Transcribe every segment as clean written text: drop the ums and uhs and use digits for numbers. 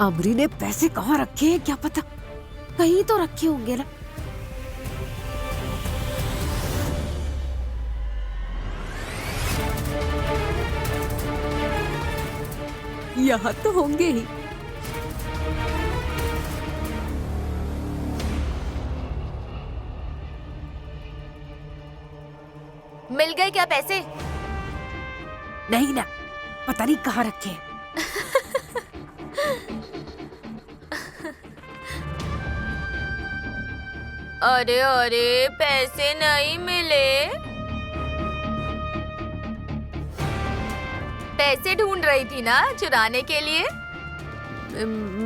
अमरी ने पैसे कहाँ रखे हैं क्या पता, कहीं तो रखे होंगे ना। यहाँ तो होंगे ही। मिल गए क्या पैसे? नहीं ना, पता नहीं कहाँ रखे हैं। अरे अरे, पैसे नहीं मिले। पैसे ढूंढ रही थी ना चुराने के लिए?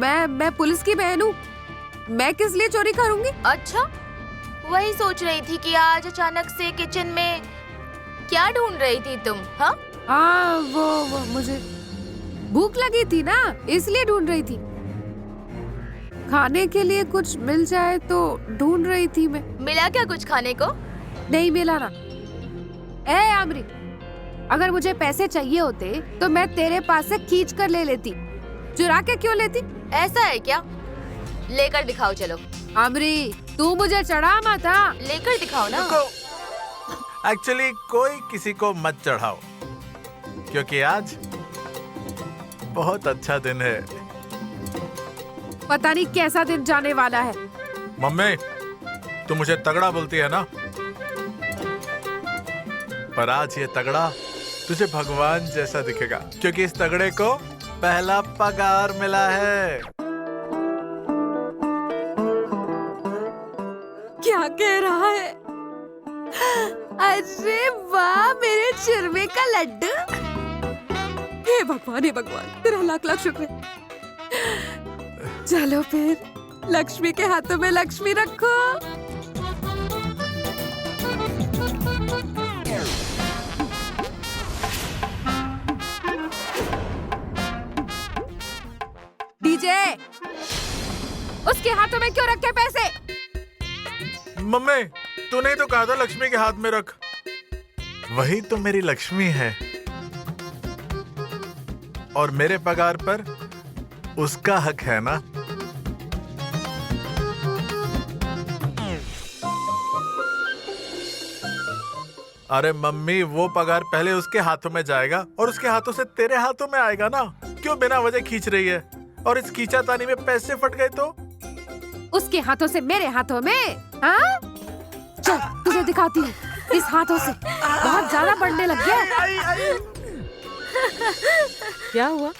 मैं पुलिस की बहन हूँ, मैं किस लिए चोरी करूंगी? अच्छा, वही सोच रही थी कि आज अचानक से किचन में क्या ढूंढ रही थी तुम? हाँ वो मुझे भूख लगी थी ना, इसलिए ढूंढ रही थी। खाने के लिए कुछ मिल जाए तो ढूंढ रही थी मैं। मिला क्या कुछ खाने को? नहीं मिला ना। ए आमरी, अगर मुझे पैसे चाहिए होते तो मैं तेरे पास से खींच कर ले लेती, चुरा के क्यों लेती? ऐसा है क्या? लेकर दिखाओ चलो। आमरी, तू मुझे चढ़ा मत। हाँ, लेकर दिखाओ ना। एक्चुअली कोई किसी को मत चढ़ाओ, क्योंकि आज बहुत अच्छा दिन है। पता नहीं कैसा दिन जाने वाला है। मम्मी, तू मुझे तगड़ा बोलती है ना, पर आज ये तगड़ा तुझे भगवान जैसा दिखेगा, क्योंकि इस तगड़े को पहला पगार मिला है। क्या कह रहा है? अरे वाह, मेरे चिरमे का लड्डू। हे भगवान, तेरा लाख लाख शुक्र है। चलो फिर, लक्ष्मी के हाथों में लक्ष्मी रखो। डीजे, उसके हाथों में क्यों रखे पैसे? मम्मी, तूने ही तो कहा था लक्ष्मी के हाथ में रख। वही तो मेरी लक्ष्मी है, और मेरे पगार पर उसका हक है ना। अरे मम्मी, वो पगार पहले उसके हाथों में जाएगा और उसके हाथों से तेरे हाथों में आएगा ना। क्यों बिना वजह खींच रही है? और इस खींचातानी में पैसे फट गए तो? उसके हाथों से मेरे हाथों में? हाँ? चल तुझे दिखाती हूँ, इस हाथों से बहुत ज्यादा बढ़ने लग गया। क्या हुआ?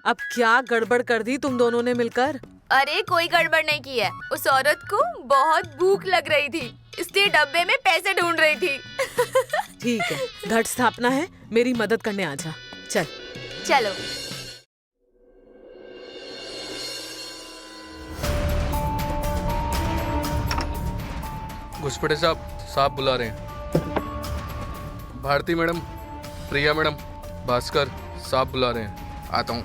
अब क्या गड़बड़ कर दी तुम दोनों ने मिलकर? अरे कोई गड़बड़ नहीं की है। उस औरत को बहुत भूख लग रही थी, इसलिए डब्बे में पैसे ढूंढ रही थी। ठीक है, घट स्थापना है, मेरी मदद करने आजा। चल चलो। घुसपड़े साहब बुला रहे हैं। भारती मैडम, प्रिया मैडम, भास्कर साहब बुला रहे हैं। आता हूँ।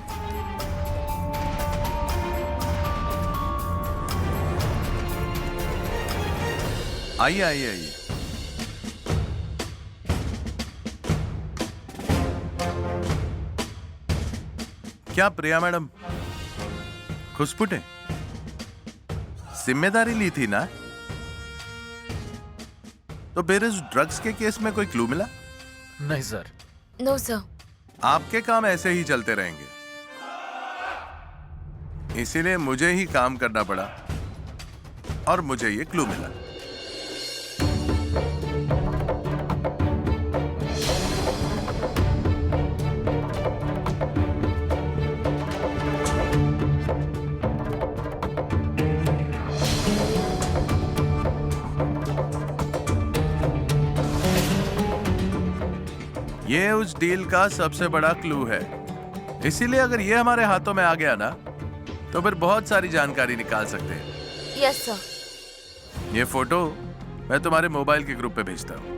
आइए आइए आइए। क्या प्रिया मैडम खुशपुटे? जिम्मेदारी ली थी ना? तो फिर इस ड्रग्स के केस में कोई क्लू मिला? नहीं सर। No sir. आपके काम ऐसे ही चलते रहेंगे, इसीलिए मुझे ही काम करना पड़ा और मुझे ये क्लू मिला। ये उस डील का सबसे बड़ा क्लू है, इसीलिए अगर ये हमारे हाथों में आ गया ना, तो फिर बहुत सारी जानकारी निकाल सकते हैं। Yes sir. ये फोटो मैं तुम्हारे मोबाइल के ग्रुप पे भेजता हूँ,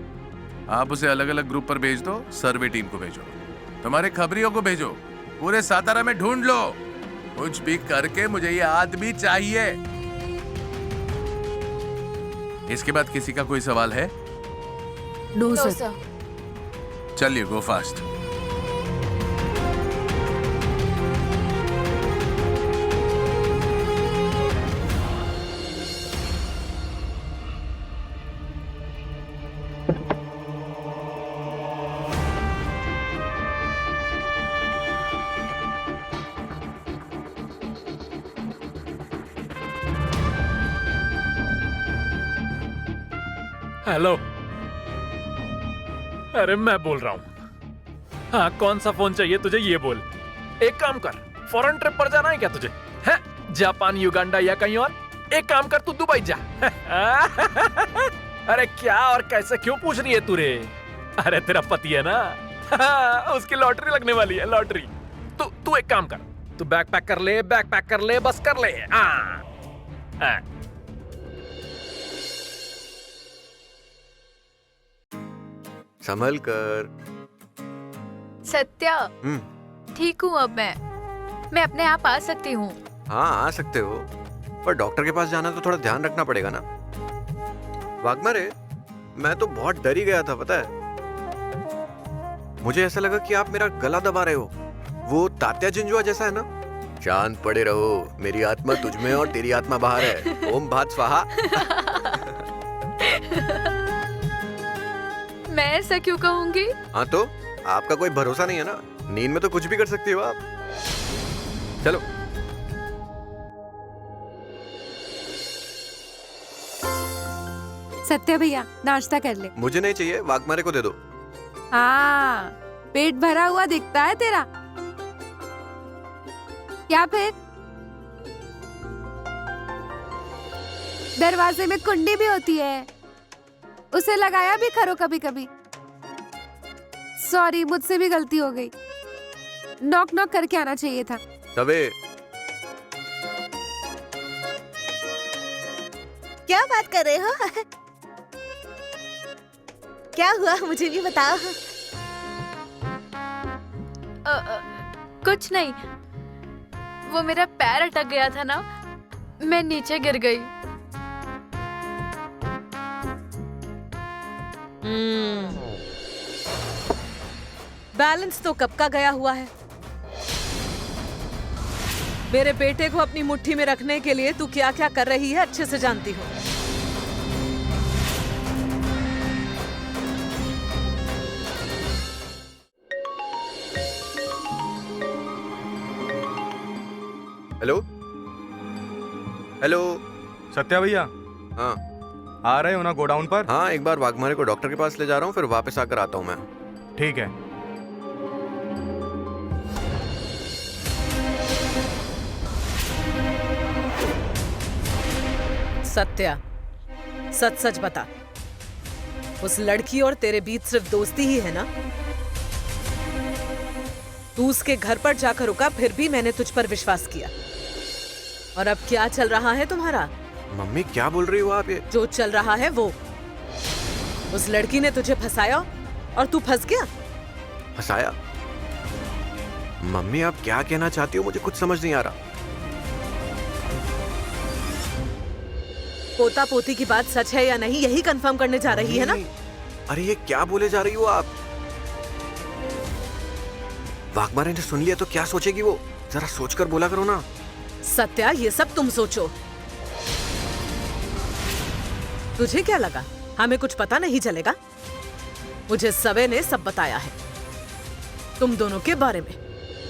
आप उसे अलग अलग ग्रुप पर भेज दो। सर्वे टीम को भेजो, तुम्हारे खबरियों को भेजो, पूरे सातारा में ढूंढ लो। कुछ भी करके मुझे ये आदमी चाहिए। इसके बाद किसी का कोई सवाल है? No no sir. सर। चलिए, गो फास्ट। हेलो। अरे मैं बोल रहा हूँ। हाँ, कौन सा फोन चाहिए तुझे ये बोल। एक काम कर, फॉरेन ट्रिप पर जाना है क्या तुझे? है जापान, युगांडा या कहीं और? एक काम कर, तू दुबई जा। अरे क्या और कैसे क्यों पूछ रही है तू रे? अरे तेरा पति है ना, उसकी लॉटरी लगने वाली है, लॉटरी। तू एक काम कर, तू बैग पैक कर ले, बस कर ले। संभल कर। सत्या, ठीक हूँ अब मैं अपने आप आ सकती हूँ। हाँ आ सकते हो, पर डॉक्टर के पास जाना तो थोड़ा ध्यान रखना पड़ेगा ना। वाघमारे, मैं तो बहुत डर ही गया था पता है। मुझे ऐसा लगा कि आप मेरा गला दबा रहे हो, वो तात्या जिंजुआ जैसा है ना। शांत पड़े रहो, मेरी आत्मा तुझ में और तेरी आत्मा बाहर है। ओम भात स्वाहा। मैं ऐसा क्यों कहूंगी? हाँ तो आपका कोई भरोसा नहीं है ना, नींद में तो कुछ भी कर सकती हो आप। चलो सत्या भैया नाश्ता कर ले। मुझे नहीं चाहिए, वाघमारे को दे दो। हाँ, पेट भरा हुआ दिखता है तेरा। क्या फिर? दरवाजे में कुंडी भी होती है, उसे लगाया भी करो कभी कभी। सॉरी, मुझसे भी गलती हो गई। नॉक नॉक करके आना चाहिए था। तबे क्या बात कर रहे हो? क्या हुआ मुझे भी बताओ। कुछ नहीं, वो मेरा पैर अटक गया था ना, मैं नीचे गिर गई। बैलेंस तो कब का गया हुआ है। मेरे बेटे को अपनी मुट्ठी में रखने के लिए तू क्या क्या कर रही है अच्छे से जानती हूँ। Hello hello. सत्या भैया, हाँ आ रहे हो ना गोडाउन पर? हाँ, एक बार वाघमारे को डॉक्टर के पास ले जा रहा हूँ, फिर वापस आकर आता हूँ मैं। ठीक है। सत्या, सच सच बता, उस लड़की और तेरे बीच सिर्फ दोस्ती ही है ना? तू उसके घर पर जाकर रुका, फिर भी मैंने तुझ पर विश्वास किया। और अब क्या चल रहा है तुम्हारा? मम्मी क्या बोल रही हो आप ये? जो चल रहा है वो, उस लड़की ने तुझे फंसाया और तू फंस गया। फंसाया? मम्मी आप क्या कहना चाहती हो, मुझे कुछ समझ नहीं आ रहा। पोता पोती की बात सच है या नहीं, यही कंफर्म करने जा रही है ना? अरे ये क्या बोले जा रही हो आप? वाघमारे ने सुन लिया तो क्या सोचेगी वो? जरा सोचकर बोला करो ना। सत्या, ये सब तुम सोचो। तुझे क्या लगा हमें कुछ पता नहीं चलेगा? मुझे सबे ने सब बताया है तुम दोनों के बारे में।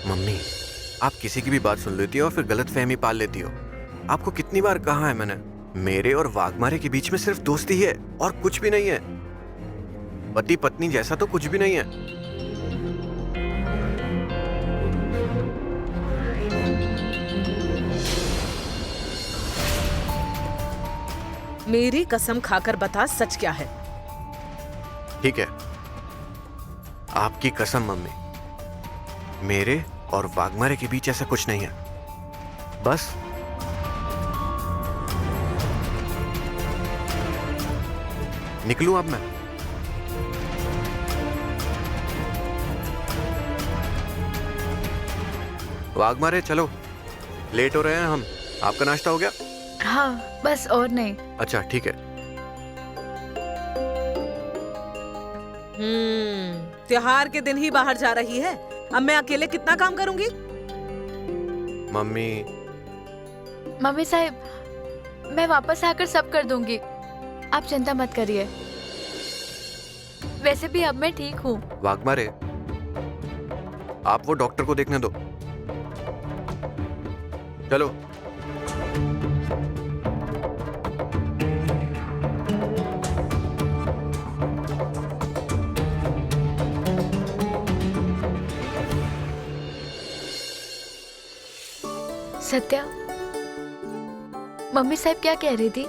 मम्मी आप किसी की भी बात सुन लेती हो और फिर गलतफहमी पाल लेती हो। आपको कितनी बार कहा है मैंने, मेरे और वाघमारे के बीच में सिर्फ दोस्ती है और कुछ भी नहीं है। पति पत्नी जैसा तो कुछ भी नहीं है। मेरी कसम खाकर बता, सच क्या है? ठीक है, आपकी कसम मम्मी, मेरे और वाघमारे के बीच ऐसा कुछ नहीं है। बस निकलूं अब मैं? वाघमारे चलो, लेट हो रहे हैं हम। आपका नाश्ता हो गया? हाँ, बस और नहीं। अच्छा ठीक है। त्योहार के दिन ही बाहर जा रही है, अब मैं अकेले कितना काम करूंगी? मम्मी साहब, मैं वापस आकर सब कर दूंगी, आप चिंता मत करिए। वैसे भी अब मैं ठीक हूँ। वाघमारे आप वो डॉक्टर को देखने दो। चलो। सत्या, मम्मी साहब क्या कह रही थी?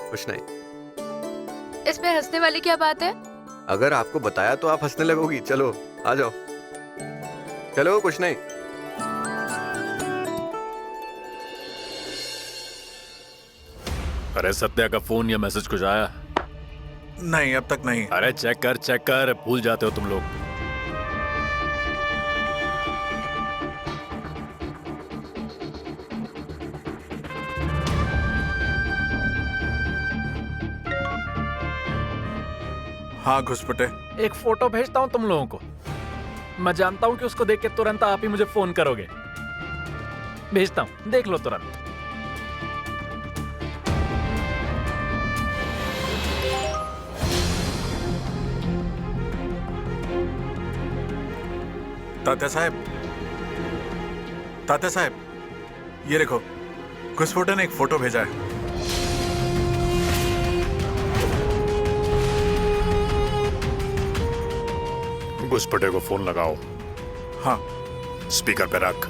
कुछ नहीं। इसमें हंसने वाली क्या बात है? अगर आपको बताया तो आप हंसने लगोगी। चलो आ जाओ। चलो कुछ नहीं। अरे सत्या का फोन या मैसेज कुछ आया? नहीं, अब तक नहीं। अरे चेक कर, भूल जाते हो तुम लोग। हाँ घुसपटे। एक फोटो भेजता हूँ तुम लोगों को। मैं जानता हूँ कि उसको देख के तुरंत आप ही मुझे फोन करोगे। भेजता हूँ, देख लो तुरंत। तात्या साहब, ये देखो, घुसपटे ने एक फोटो भेजा है। घुसपटे को फोन लगाओ। हाँ। स्पीकर पे रख।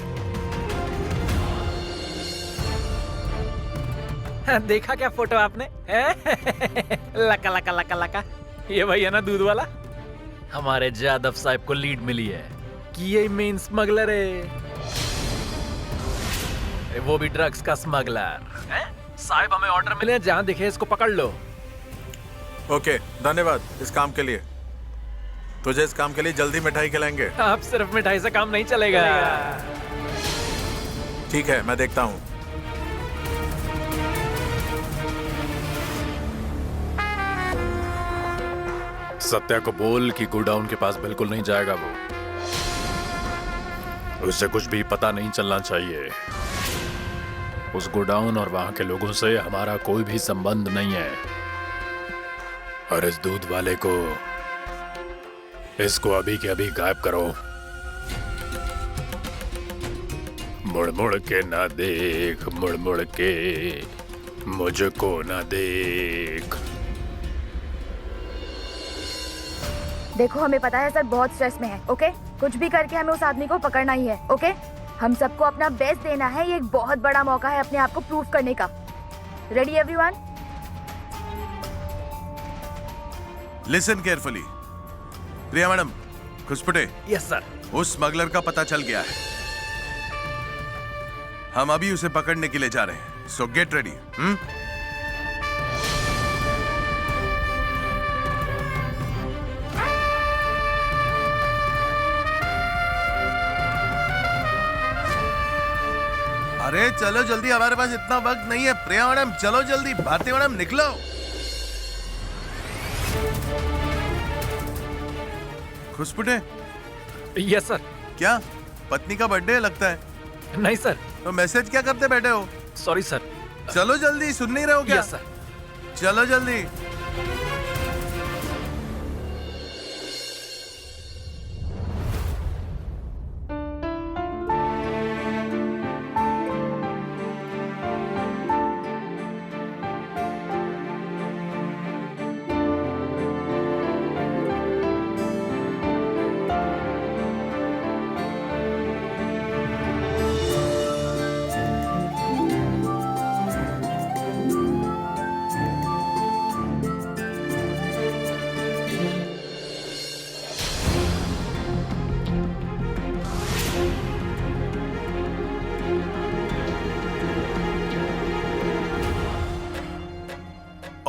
देखा क्या फोटो आपने? लका लका लका लका। ये भाई है ना दूध वाला? हमारे जादव साहब को लीड मिली है कि ये मेन स्मगलर है। वो भी ड्रग्स का स्मगलर। साहब हमें ऑर्डर मिले, जहां दिखे इसको पकड़ लो। ओके, धन्यवाद इस काम के लिए। तुझे इस काम के लिए जल्दी मिठाई खिलाएंगे। आप सिर्फ मिठाई से काम नहीं चलेगा। ठीक है, मैं देखता हूँ। सत्या को बोल कि गोडाउन के पास बिल्कुल नहीं जाएगा वो। उससे कुछ भी पता नहीं चलना चाहिए। उस गोडाउन और वहां के लोगों से हमारा कोई भी संबंध नहीं है। और इस दूध वाले को, इसको अभी के अभी गायब करो। मुड़ मुड़ के ना देख, मुड़ मुड़ के मुझको ना देख। देखो, हमें पता है सर बहुत स्ट्रेस में है, ओके? कुछ भी करके हमें उस आदमी को पकड़ना ही है, ओके? हम सबको अपना बेस्ट देना है। ये एक बहुत बड़ा मौका है अपने आप को प्रूव करने का। Ready everyone? Listen carefully. Priya madam, घुसपटे। Yes sir. उस स्मगलर का पता चल गया है। हम अभी उसे पकड़ने के लिए जा रहे हैं। सो गेट रेडी। अरे चलो जल्दी, हमारे पास इतना वक्त नहीं है। प्रिया मैडम चलो जल्दी। भारती मैडम निकलो। घुसपटे। Yes sir. क्या पत्नी का बर्थडे लगता है? नहीं सर। तो मैसेज क्या करते बैठे हो? Sorry sir. चलो जल्दी, सुन नहीं रहे हो क्या? Yes sir. चलो जल्दी।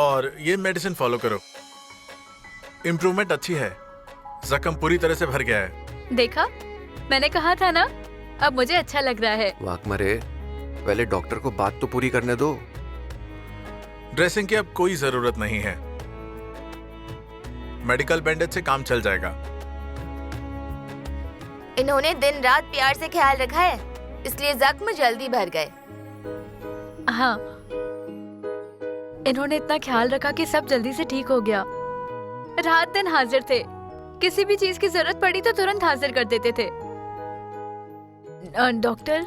और ये मेडिसिन फॉलो करो। इम्प्रूवमेंट अच्छी है। जख्म पूरी तरह से भर गया है। देखा, मैंने कहा था ना। अब मुझे अच्छा लग रहा है। वाघमारे, पहले डॉक्टर को बात तो पूरी करने दो। ड्रेसिंग की अब कोई जरूरत नहीं है। मेडिकल बैंडेज से काम चल जाएगा। इन्होंने दिन रात प्यार से ख्याल रखा है, इसलिए जख्म जल्दी भर गए। हाँ, इन्होंने इतना ख्याल रखा कि सब जल्दी से ठीक हो गया। रात दिन हाजिर थे। किसी भी चीज की जरूरत पड़ी तो तुरंत हाजिर कर देते थे। डॉक्टर,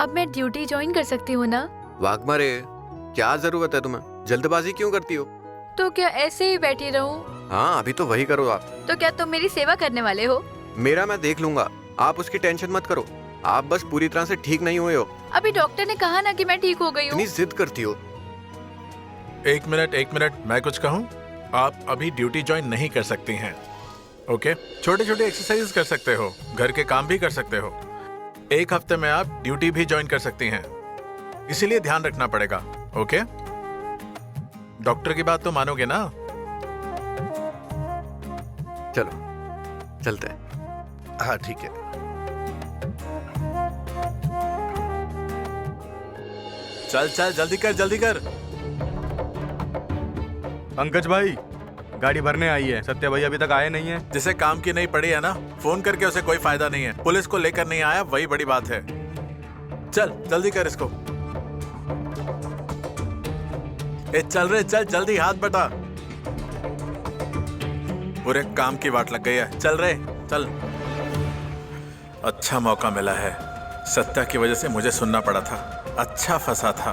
अब मैं ड्यूटी ज्वाइन कर सकती हूँ ना? वाघमारे, क्या जरूरत है तुम्हें? जल्दबाजी क्यों करती हो? तो क्या ऐसे ही बैठी रहूं? हाँ, अभी तो वही करो आप। तो क्या तुम मेरी सेवा करने वाले हो? मेरा मैं देख लूंगा। आप उसकी टेंशन मत करो। आप बस पूरी तरह से ठीक नहीं हुए हो। अभी डॉक्टर ने कहा ना कि मैं ठीक हो गई हूँ। इतनी जिद करती हो। एक मिनट, मैं कुछ कहूँ? आप अभी ड्यूटी ज्वाइन नहीं कर सकती हैं, ओके? छोटे छोटे एक्सरसाइज कर सकते हो, घर के काम भी कर सकते हो। एक हफ्ते में आप ड्यूटी भी ज्वाइन कर सकती हैं, इसीलिए ध्यान रखना पड़ेगा, ओके? डॉक्टर की बात तो मानोगे ना? चलो चलते हैं। हाँ ठीक है। चल चल, जल्दी कर जल्दी कर। पंकज भाई, गाड़ी भरने आई है। सत्या भाई अभी तक आए नहीं है। जिसे काम की नहीं पड़ी है ना, फोन करके उसे कोई फायदा नहीं है। पुलिस को लेकर नहीं आया, वही बड़ी बात है। चल जल्दी कर इसको। ए चल रे चल, जल्दी हाथ बटा। पूरे काम की वाट लग गई है। चल रे चल। अच्छा मौका मिला है। सत्या की वजह से मुझे सुनना पड़ा था। अच्छा फंसा था,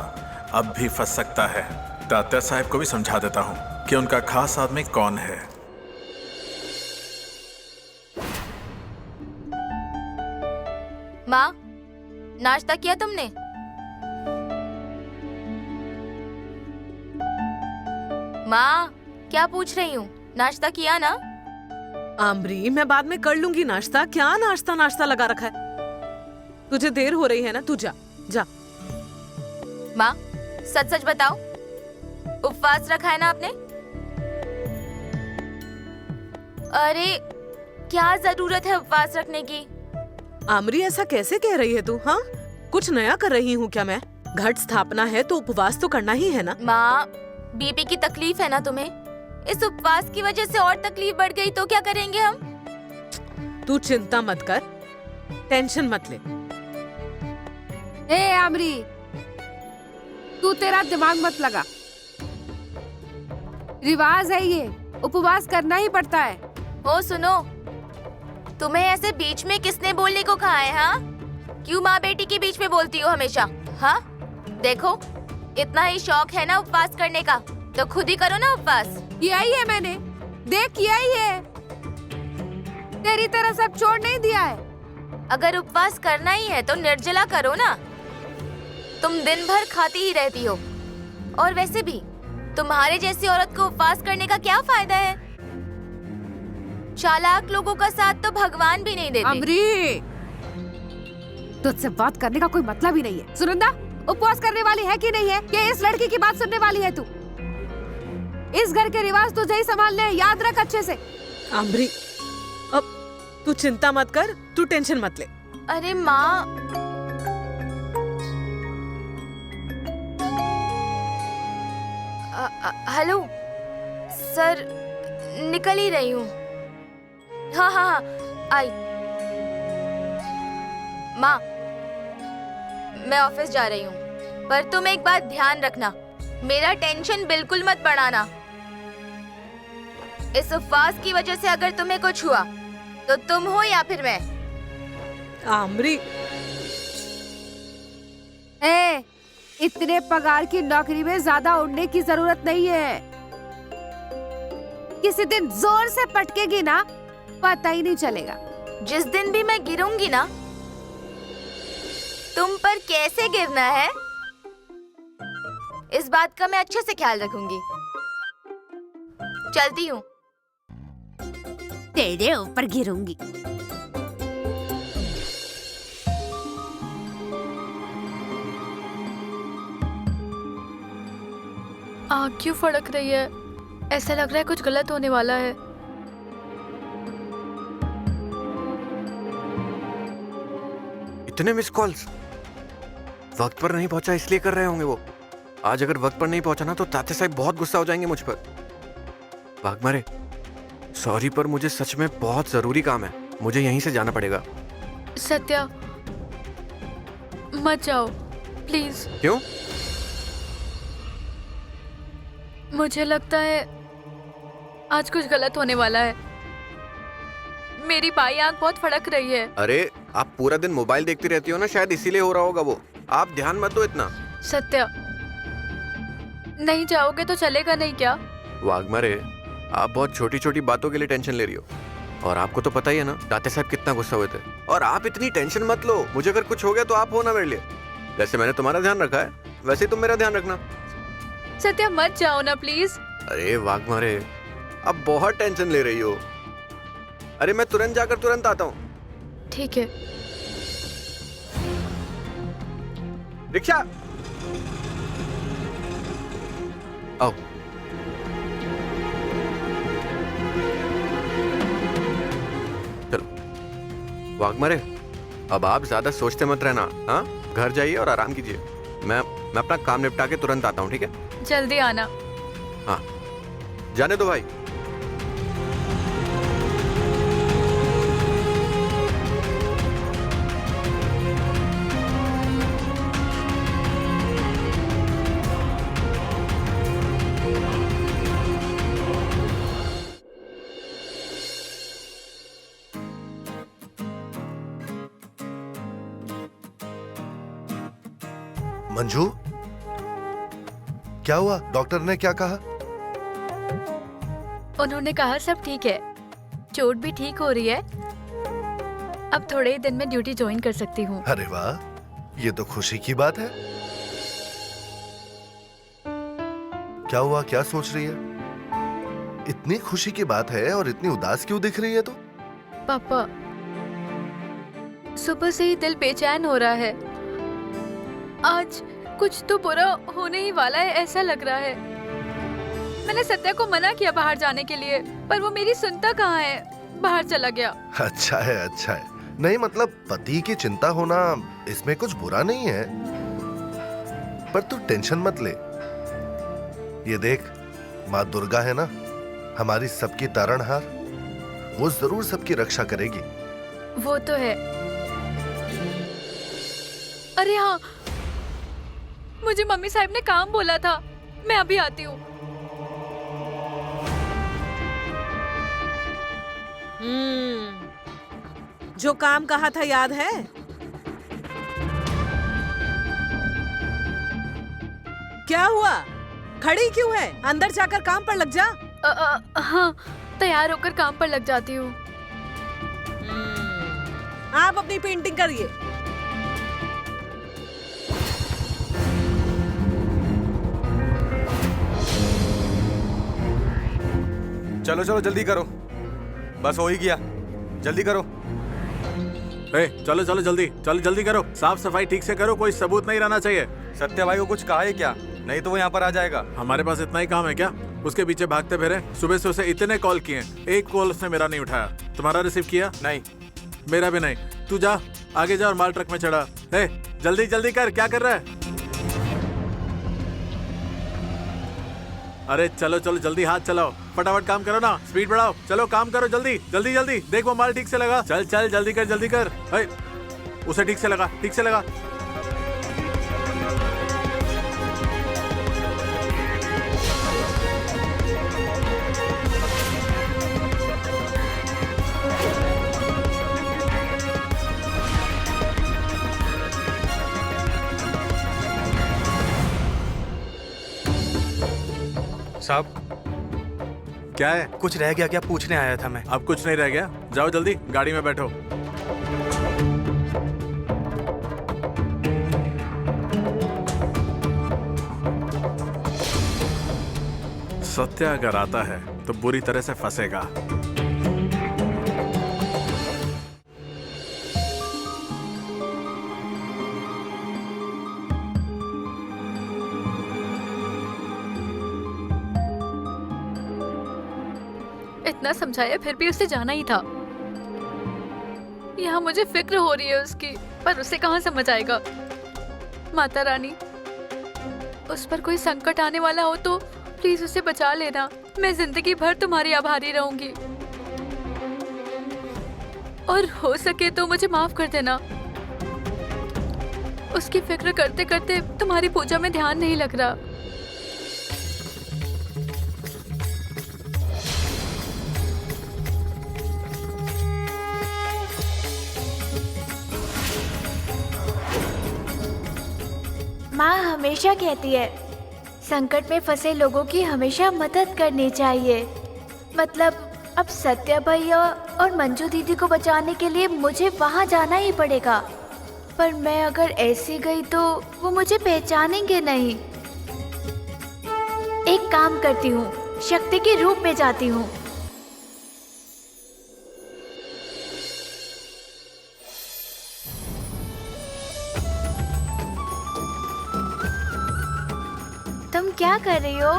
अब भी फंस सकता है। तात्या साहब को भी समझा देता हूँ कि उनका खास आदमी कौन है। माँ, नाश्ता किया तुमने? माँ, क्या पूछ रही हूँ? नाश्ता किया ना? आमरी, मैं बाद में कर लूंगी नाश्ता। क्या नाश्ता नाश्ता लगा रखा है? तुझे देर हो रही है ना, तू जा जा। माँ, सच सच बताओ, उपवास रखा है ना आपने? अरे, क्या जरूरत है उपवास रखने की? आमरी, ऐसा कैसे कह रही है तू? हाँ, कुछ नया कर रही हूँ क्या मैं? घट स्थापना है तो उपवास तो करना ही है ना। माँ, बीपी की तकलीफ है ना तुम्हें? इस उपवास की वजह से और तकलीफ बढ़ गई तो क्या करेंगे हम? तू चिंता मत कर, टेंशन मत ले। ए आमरी, तू तेरा दिमाग मत लगा। रिवाज है ये, उपवास करना ही पड़ता है। ओ सुनो, तुम्हें ऐसे बीच में किसने बोलने को कहा है? हाँ, क्यों माँ बेटी के बीच में बोलती हो हमेशा? हाँ, देखो, इतना ही शौक है ना उपवास करने का, तो खुद ही करो ना उपवास। किया ही है मैंने, देख किया ही है। तेरी तरह सब छोड़ नहीं दिया है। अगर उपवास करना ही है तो निर्जला करो ना। तुम दिन भर खाती ही रहती हो, और वैसे भी तुम्हारे जैसी औरत को उपवास करने का क्या फायदा है? चालाक लोगों का साथ तो भगवान भी नहीं देते। अमरी, तुझसे बात करने का कोई मतलब ही नहीं है। सुनंदा, उपवास करने वाली है कि नहीं है? या इस लड़की की बात सुनने वाली है तू? इस घर के रिवाज तुझे ही संभालने हैं, याद रख अच्छे से। आमरी, अब तू चिंता मत कर, तू टेंशन मत ले। अरे माँ, हेलो सर, निकल ही रही हूँ। हाँ हाँ हाँ, आई। माँ, मैं ऑफिस जा रही हूँ, पर तुम एक बात ध्यान रखना, मेरा टेंशन बिल्कुल मत बढ़ाना। इस उपवास की वजह से अगर तुम्हें कुछ हुआ तो तुम हो या फिर मैं। आमरी, ए, इतने पगार की नौकरी में ज्यादा उड़ने की जरूरत नहीं है। किसी दिन जोर से पटकेगी ना, पता ही नहीं चलेगा। जिस दिन भी मैं गिरूंगी ना, तुम पर कैसे गिरना है, इस बात का मैं अच्छे से ख्याल रखूंगी। चलती हूँ। तेरे ऊपर गिरूंगी। आँख क्यों फड़क रही है? ऐसा लग रहा है कुछ गलत होने वाला है। इतने मिस कॉल्स वक्त पर नहीं पहुंचा इसलिए कर रहे होंगे वो। आज अगर वक्त पर नहीं पहुंचा ना तो तात्या साहब बहुत गुस्सा हो जाएंगे मुझ पर। वाघमारे, सॉरी पर मुझे सच में बहुत जरूरी काम है, मुझे यहीं से जाना पड़ेगा। सत्या, मत जाओ प्लीज। क्यों? मुझे लगता है आज कुछ गलत होने वाला है। मेरी बाई आंख बहुत फड़क रही है। अरे, आप पूरा दिन मोबाइल देखती रहती हो ना, शायद इसीलिए हो रहा होगा वो। आप ध्यान मत दो इतना। सत्या, नहीं जाओगे तो चलेगा नहीं क्या? वाघमारे, आप बहुत छोटी छोटी बातों के लिए टेंशन ले रही हो। और आपको तो पता ही है ना दाते साहब कितना गुस्सा हुए थे। और आप इतनी टेंशन मत लो, मुझे अगर कुछ हो गया तो आप हो ना मेरे लिए। जैसे मैंने तुम्हारा ध्यान रखा है वैसे ही तुम मेरा ध्यान रखना। सत्या मत जाओ ना प्लीज। अरे वाघमारे, अब बहुत टेंशन ले रही हो। अरे मैं तुरंत जाकर तुरंत आता हूँ। ठीक है। रिक्शा आओ। चलो वाघमारे, अब आप ज्यादा सोचते मत रहना। हाँ, घर जाइए और आराम कीजिए। मैं अपना काम निपटा के तुरंत आता हूँ, ठीक है? जल्दी आना। हाँ, जाने दो भाई। मंजू, क्या हुआ? डॉक्टर ने क्या कहा? उन्होंने कहा सब ठीक है, चोट भी ठीक हो रही है। अब थोड़े ही दिन में ड्यूटी ज्वाइन कर सकती हूँ। अरे वाह, ये तो खुशी की बात है। क्या हुआ? क्या सोच रही है? इतनी खुशी की बात है और इतनी उदास क्यों दिख रही है? तो पापा, सुबह से ही दिल बेचैन हो रहा है। आज कुछ तो बुरा होने ही वाला है ऐसा लग रहा है। मैंने सत्या को मना किया बाहर जाने के लिए, पर वो मेरी सुनता कहाँ है, बाहर चला गया। अच्छा है, अच्छा है। नहीं मतलब पति की चिंता होना इसमें कुछ बुरा नहीं है, पर तू टेंशन मत ले। ये देख, माँ दुर्गा है ना, हमारी सबकी तारणहार, वो जरूर सबकी रक्षा करेगी। वो तो है। अरे हाँ, मुझे मम्मी साहब ने काम बोला था, मैं अभी आती हूँ। जो काम कहा था याद है? क्या हुआ? खड़ी क्यों है? अंदर जाकर काम पर लग जा। हाँ, तैयार होकर काम पर लग जाती हूँ। आप अपनी पेंटिंग करिए। चलो चलो जल्दी करो, बस हो ही गया, जल्दी करो। चलो चलो जल्दी, चलो जल्दी करो, साफ सफाई ठीक से करो, कोई सबूत नहीं रहना चाहिए। सत्या भाई को कुछ कहा है क्या? नहीं तो वो यहाँ पर आ जाएगा। हमारे पास इतना ही काम है क्या? उसके पीछे भागते फिरे। सुबह से उसे इतने कॉल किए, एक कॉल उसने मेरा नहीं उठाया। तुम्हारा रिसीव किया? नहीं। मेरा भी नहीं। तू जा, आगे जा और माल ट्रक में चढ़ा। जल्दी जल्दी कर, क्या कर रहा है? अरे चलो चलो जल्दी, हाथ चलाओ, फटाफट काम करो ना, स्पीड बढ़ाओ, चलो काम करो जल्दी जल्दी जल्दी। देख वो माल ठीक से लगा, चल चल जल्दी कर जल्दी कर। उसे ठीक से लगा, ठीक से लगा। साहब, क्या है? कुछ रह गया क्या पूछने आया था मैं। अब कुछ नहीं रह गया, जाओ जल्दी गाड़ी में बैठो। सत्या अगर आता है तो बुरी तरह से फंसेगा। इतना समझाया फिर भी उसे जाना ही था। यहाँ मुझे फिक्र हो रही है उसकी, पर उसे कहाँ समझ आएगा। माता रानी, उस पर कोई संकट आने वाला हो तो प्लीज उसे बचा लेना। मैं जिंदगी भर तुम्हारी आभारी रहूंगी, और हो सके तो मुझे माफ कर देना। उसकी फिक्र करते करते तुम्हारी पूजा में ध्यान नहीं लग रहा। माँ हमेशा कहती है संकट में फंसे लोगों की हमेशा मदद करनी चाहिए। मतलब अब सत्या भैया और मंजू दीदी को बचाने के लिए मुझे वहाँ जाना ही पड़ेगा। पर मैं अगर ऐसे गई तो वो मुझे पहचानेंगे नहीं। एक काम करती हूँ, शक्ति के रूप में जाती हूँ। तुम क्या कर रही हो?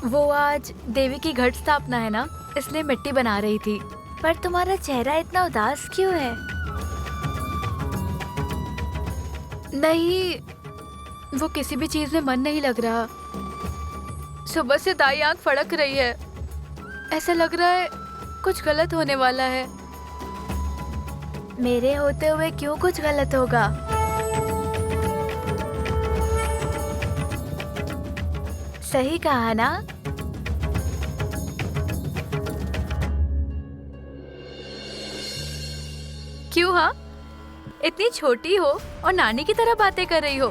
वो आज देवी की घट स्थापना है ना, इसलिए मिट्टी बना रही थी। पर तुम्हारा चेहरा इतना उदास क्यों है? नहीं, वो किसी भी चीज में मन नहीं लग रहा। सुबह से दाई आंख फड़क रही है। ऐसा लग रहा है कुछ गलत होने वाला है। मेरे होते हुए क्यों कुछ गलत होगा? सही कहा ना? क्यों? हाँ, इतनी छोटी हो और नानी की तरह बातें कर रही हो।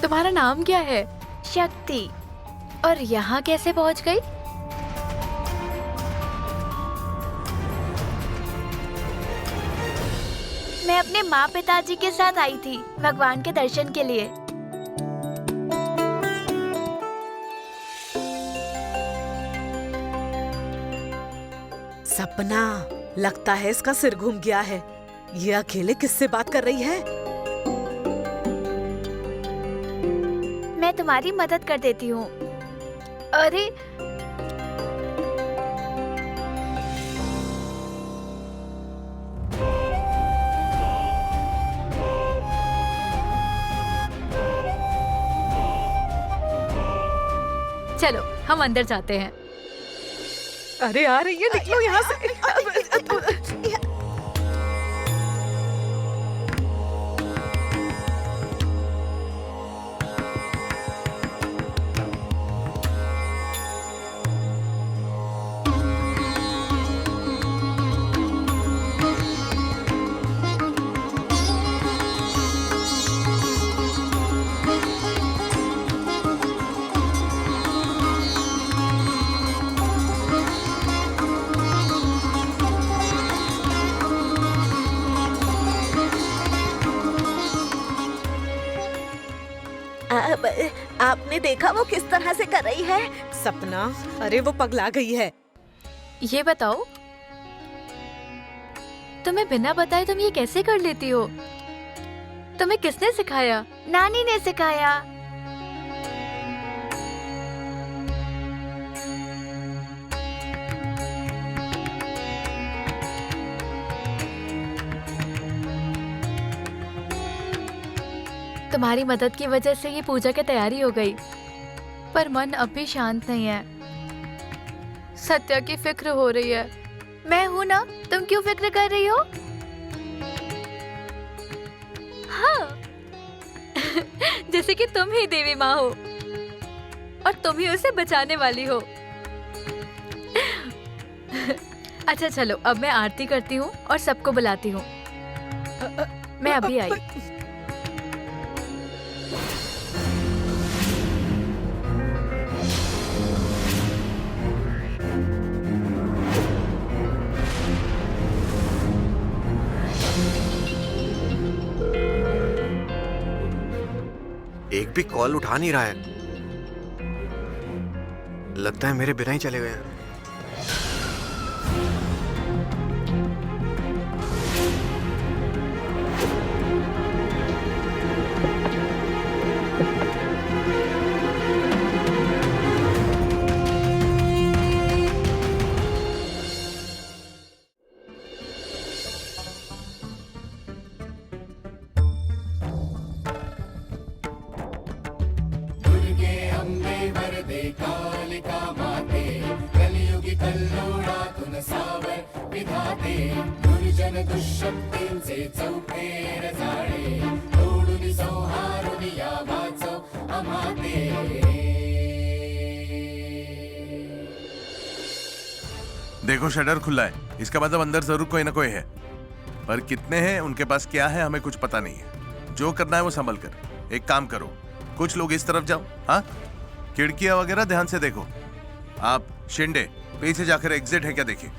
तुम्हारा नाम क्या है? शक्ति। और यहाँ कैसे पहुँच गई? मैं अपने माँ पिताजी के साथ आई थी भगवान के दर्शन के लिए। सपना, लगता है इसका सिर घूम गया है। ये अकेले किससे बात कर रही है? मैं तुम्हारी मदद कर देती हूँ। अरे चलो हम अंदर जाते हैं। अरे आ रही है, निकलो यहाँ से। आपने देखा वो किस तरह से कर रही है? सपना, अरे वो पगला गई है। ये बताओ, तुम्हें बिना बताए तुम ये कैसे कर लेती हो? तुम्हें किसने सिखाया? नानी ने सिखाया। तुम्हारी मदद की वजह से ये पूजा की तैयारी हो गई, पर मन अब भी शांत नहीं है। सत्या की फिक्र हो रही है। मैं हूँ ना, तुम क्यों फिक्र कर रही हो? हाँ जैसे कि तुम ही देवी माँ हो और तुम ही उसे बचाने वाली हो। अच्छा चलो, अब मैं आरती करती हूँ और सबको बुलाती हूँ। मैं अभी आई। एक भी कॉल उठा नहीं रहा है। लगता है मेरे बिना ही चले गए हैं। देखो शटर खुला है, इसका मतलब अंदर जरूर कोई ना कोई है, पर कितने हैं, उनके पास क्या है, हमें कुछ पता नहीं है। जो करना है वो संभल कर। एक काम करो, कुछ लोग इस तरफ जाओ, हाँ, खिड़कियां वगैरह ध्यान से देखो। आप शिंदे पीछे जाकर एग्जिट है क्या देखिए।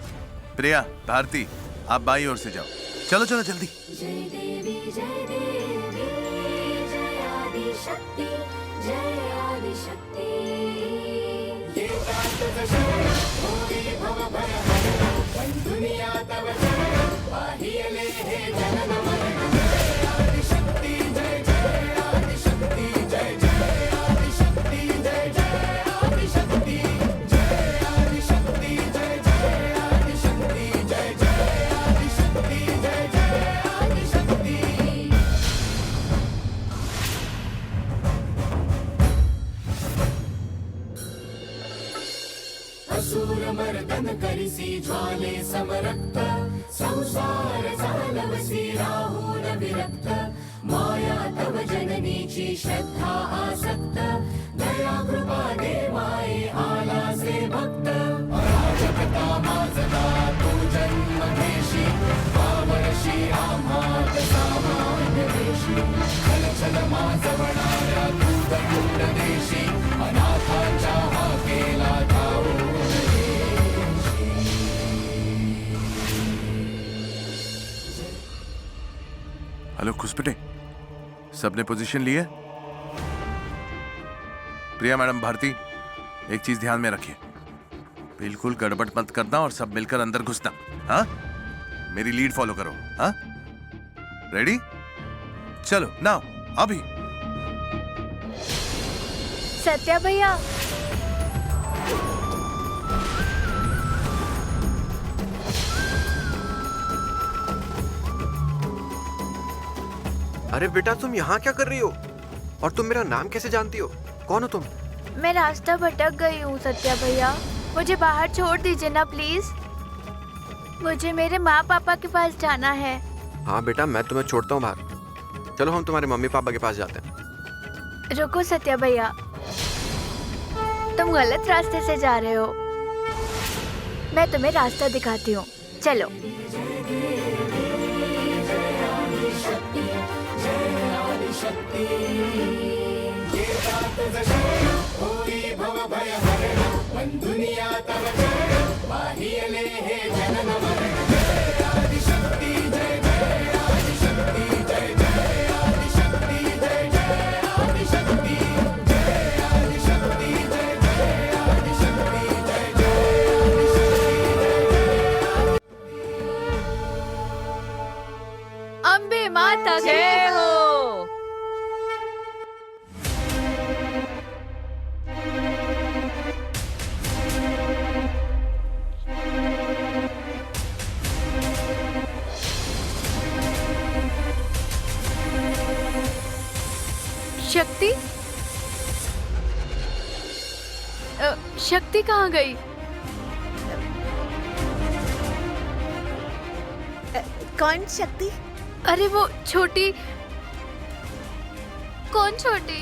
प्रिया, भारती, आप बाई ओर से जाओ। चलो चलो जल्दी। जय देवी जय देवी जय आदि शक्ति जय आदि शक्ति। ये भव भय हरण दुनिया तव चरण बाह्यले हे जनन मरण। जय आदि शक्ति जय जय आदि शक्ति जय जय आदि शक्ति जय जय आदि शक्ति जय आदि शक्ति जय जय आदि शक्ति जय जय आदि शक्ति जय जय आदि शक्ति। असुर मर्दन करिसी ज्वाले समरक्त संसार जालवसी राहु न विरक्त। माया तव जननीची श्रद्धा आसक्त दया कृपा दे माये आला से भक्त। अराजकता माजता तू जन्म घेशी पावरशी आम्हात सामान्य देशी। छल छल माजवणाऱ्या तू दंड देशी अनाथांच्या हाकेला धावू। हेलो खुशपटे, सबने पोजीशन ली है? प्रिया मैडम, भारती, एक चीज ध्यान में रखिए, बिल्कुल गड़बड़ मत करना और सब मिलकर अंदर घुसना। हाँ, मेरी लीड फॉलो करो। हाँ, रेडी? चलो नाउ अभी। सत्या भैया, अरे बेटा, तुम यहाँ क्या कर रही हो? और तुम मेरा नाम कैसे जानती हो? कौन हो तुम? मैं रास्ता भटक गई हूँ सत्या भैया, मुझे बाहर छोड़ दीजिए ना प्लीज। मुझे मेरे माँ पापा के पास जाना है। हाँ बेटा, मैं तुम्हें छोड़ता हूँ बाहर। चलो हम तुम्हारे मम्मी पापा के पास जाते हैं। रुको सत्या भैया, तुम गलत रास्ते से जा रहे हो, मैं तुम्हें रास्ता दिखाती हूँ, चलो। शक्ति ये बात जशरण होई भव भय हरण दुनिया तव चरण बाह्यले हे जनन मरण। जय आदि शक्ति जय जय आदि शक्ति जय जय आदि शक्ति जय जय आदि शक्ति जय आदि शक्ति जय जय आदि शक्ति जय जय आदि शक्ति। अम्बे माता जय हो। शक्ति? शक्ति कहाँ गई? कौन शक्ति? अरे वो छोटी। कौन छोटी?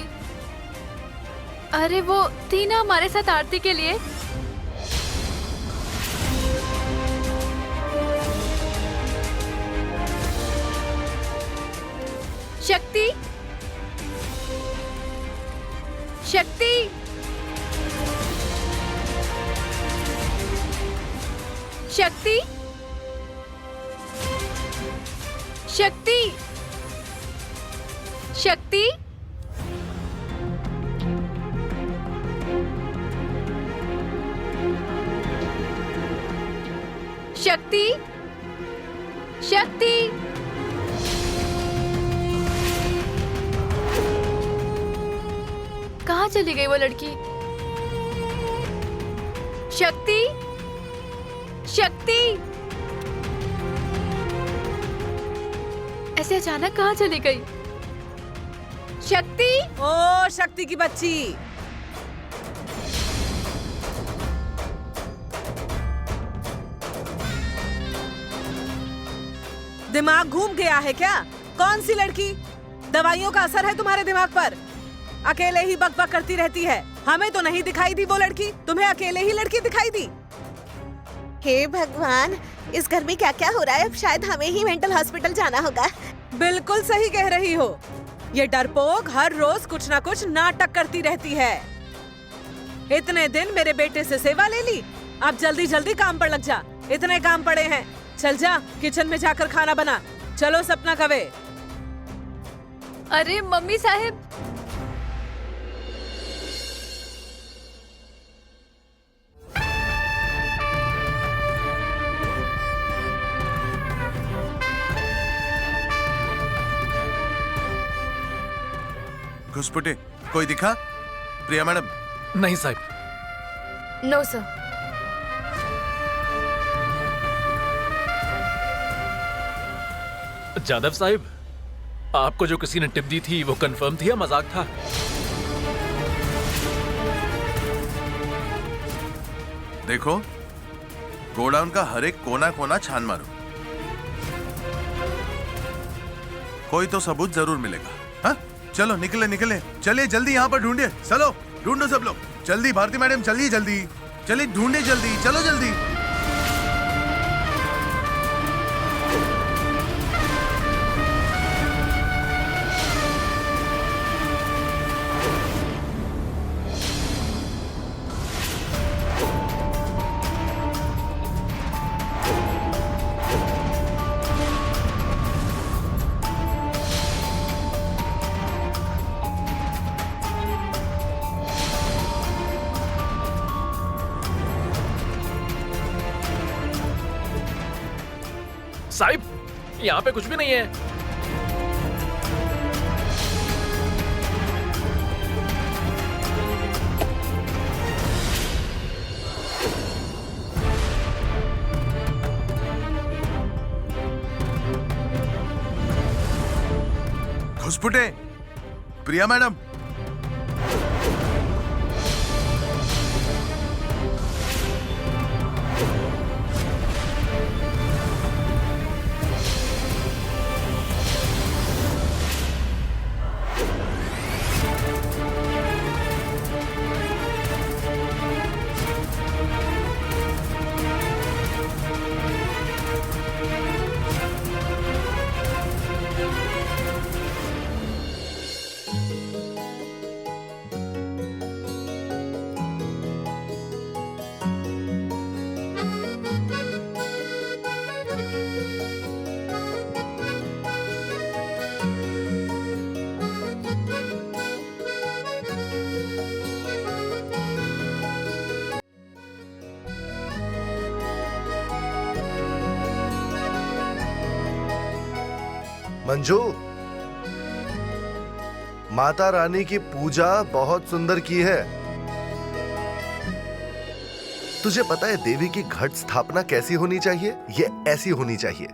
अरे वो थी ना हमारे साथ आरती के लिए। शक्ति, शक्ति, शक्ति, शक्ति, शक्ति, शक्ति, शक्ति। कहाँ चली गई वो लड़की? शक्ति, शक्ति, ऐसे अचानक कहाँ चली गई? शक्ति, ओ शक्ति की बच्ची, दिमाग घूम गया है क्या? कौन सी लड़की? दवाइयों का असर है तुम्हारे दिमाग पर। अकेले ही बकबक करती रहती है। हमें तो नहीं दिखाई दी वो लड़की, तुम्हें अकेले ही लड़की दिखाई दी। हे भगवान, इस घर में क्या क्या हो रहा है? अब शायद हमें ही मेंटल हॉस्पिटल जाना होगा। बिल्कुल सही कह रही हो। ये डरपोक हर रोज कुछ ना कुछ नाटक करती रहती है। इतने दिन मेरे बेटे से सेवा ले ली, अब जल्दी जल्दी काम पर लग जा। इतने काम पड़े हैं, चल जा किचन में जाकर खाना बना। चलो सपना कवे। अरे मम्मी साहब, घुसपुटे कोई दिखा? प्रिया मैडम? नहीं साहब। No sir. जादव साहब, आपको जो किसी ने टिप दी थी वो कंफर्म थी या मजाक था? देखो, गोडाउन का हर एक कोना कोना छान मारो, कोई तो सबूत जरूर मिलेगा। हाँ, चलो निकले निकले, चलिए जल्दी यहाँ पर ढूंढिए। चलो ढूंढो सब लोग, जल्दी। भारती मैडम चलिए जल्दी, चलिए ढूंढिए जल्दी, चलो जल्दी। साहिब, यहाँ पे कुछ भी नहीं है। घुसपुटे, प्रिया मैडम। मंजू, माता रानी की पूजा बहुत सुंदर की है। तुझे पता है देवी की घट स्थापना कैसी होनी चाहिए? ये ऐसी होनी चाहिए।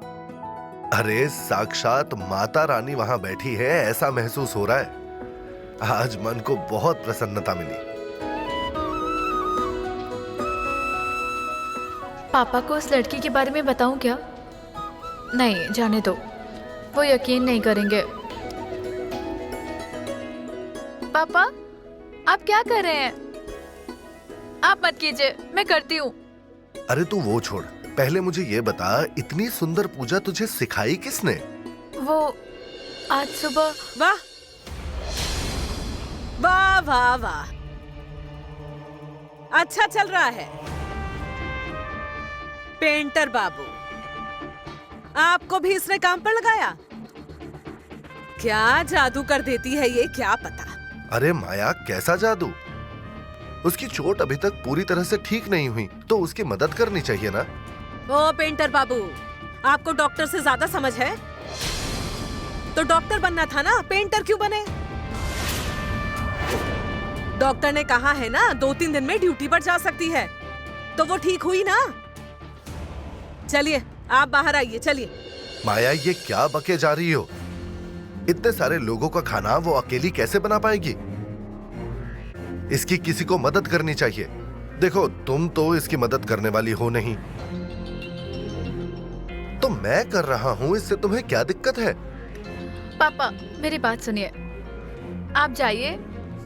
अरे साक्षात माता रानी वहां बैठी है, ऐसा महसूस हो रहा है। आज मन को बहुत प्रसन्नता मिली। पापा को उस लड़की के बारे में बताऊं क्या? नहीं, जाने दो, वो यकीन नहीं करेंगे। पापा, आप क्या कर रहे हैं? आप मत कीजिए, मैं करती हूँ। अरे तू वो छोड़, पहले मुझे ये बता, इतनी सुंदर पूजा तुझे सिखाई किसने? वो आज सुबह। वाह वाह वाह वाह, अच्छा चल रहा है। पेंटर बाबू, आपको भी इसने काम पर लगाया? क्या जादू कर देती है ये, क्या पता। अरे माया, कैसा जादू? उसकी चोट अभी तक पूरी तरह से ठीक नहीं हुई, तो उसकी मदद करनी चाहिए ना। ओ पेंटर बाबू, आपको डॉक्टर से ज्यादा समझ है? तो डॉक्टर बनना था ना, पेंटर क्यों बने? डॉक्टर ने कहा है ना 2-3 दिन में ड्यूटी पर जा सकती है, तो वो ठीक हुई ना। चलिए आप बाहर आइए, चलिए। माया, ये क्या बके जा रही हो? इतने सारे लोगों का खाना वो अकेली कैसे बना पाएगी? इसकी किसी को मदद करनी चाहिए। देखो, तुम तो इसकी मदद करने वाली हो नहीं, तो मैं कर रहा हूं, इससे तुम्हें क्या दिक्कत है? पापा मेरी बात सुनिए, आप जाइए,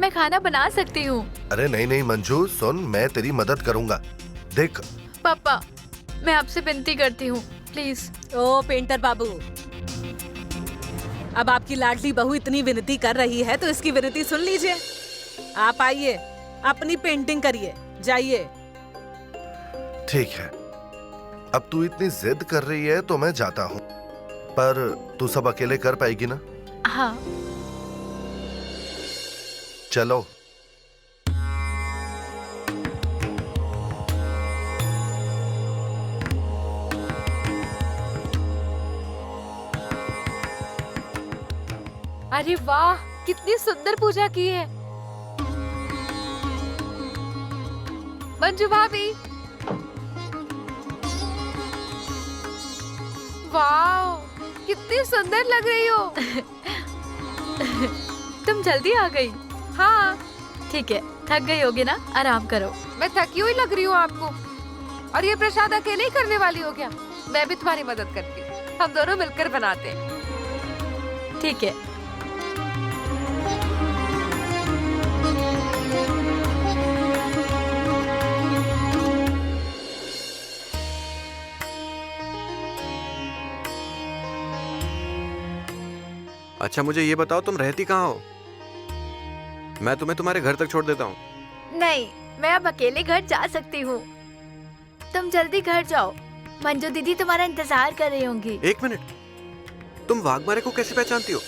मैं खाना बना सकती हूँ। अरे नहीं नहीं मंजू, सुन, मैं तेरी मदद करूंगा। देख पापा, मैं आपसे विनती करती हूँ, प्लीज। ओ पेंटर बाबू, अब आपकी लाडली बहू इतनी विनती कर रही है तो इसकी विनती सुन लीजिए। आप आइए, अपनी पेंटिंग करिए, जाइए। ठीक है, अब तू इतनी जिद कर रही है तो मैं जाता हूँ, पर तू सब अकेले कर पाएगी ना? हाँ। चलो। अरे वाह, कितनी सुंदर पूजा की है। मंजू भाभी, वाह, कितनी सुंदर लग रही हो। तुम जल्दी आ गई? हाँ। ठीक है, थक गई होगी ना, आराम करो। मैं थकी हुई लग रही हूँ आपको। और ये प्रसाद अकेले ही करने वाली हो क्या? मैं भी तुम्हारी मदद करती हूँ, हम दोनों मिलकर बनाते हैं। ठीक है। अच्छा मुझे ये बताओ, तुम रहती कहाँ हो? मैं तुम्हें तुम्हारे घर तक छोड़ देता हूँ। नहीं, मैं अब अकेले घर जा सकती हूँ। तुम जल्दी घर जाओ, मंजू दीदी तुम्हारा इंतजार कर रही होंगी। एक मिनट, तुम वाघमारे को कैसे पहचानती हो?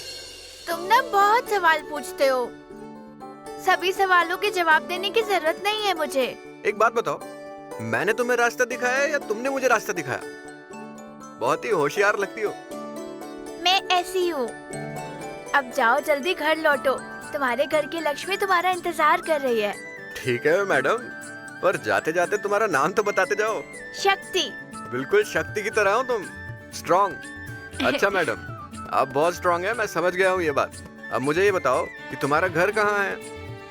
तुम ना बहुत सवाल पूछते हो, सभी सवालों के जवाब देने की जरूरत नहीं है मुझे। एक बात बताओ, मैंने तुम्हें रास्ता दिखाया या तुमने मुझे रास्ता दिखाया? बहुत ही होशियार लगती हो। मैं ऐसी हूँ। अब जाओ, जल्दी घर लौटो, तुम्हारे घर की लक्ष्मी तुम्हारा इंतजार कर रही है। ठीक है मैडम, पर जाते जाते तुम्हारा नाम तो बताते जाओ। शक्ति। बिल्कुल शक्ति की तरह हो तुम, स्ट्रॉन्ग। अच्छा मैडम, आप बहुत स्ट्रॉन्ग है, मैं समझ गया हूँ ये बात। अब मुझे ये बताओ कि तुम्हारा घर कहाँ है?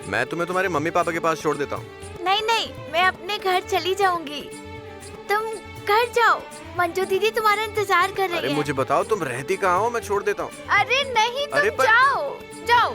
मैं तुम्हें तुम्हारे मम्मी पापा के पास छोड़ देता हूँ। नहीं नहीं, मैं अपने घर चली जाऊंगी, तुम घर जाओ, मंजू दीदी तुम्हारा इंतजार कर रही है। अरे मुझे बताओ, तुम रहती कहाँ हो? मैं छोड़ देता हूँ। अरे नहीं, तुम अरे जाओ जाओ।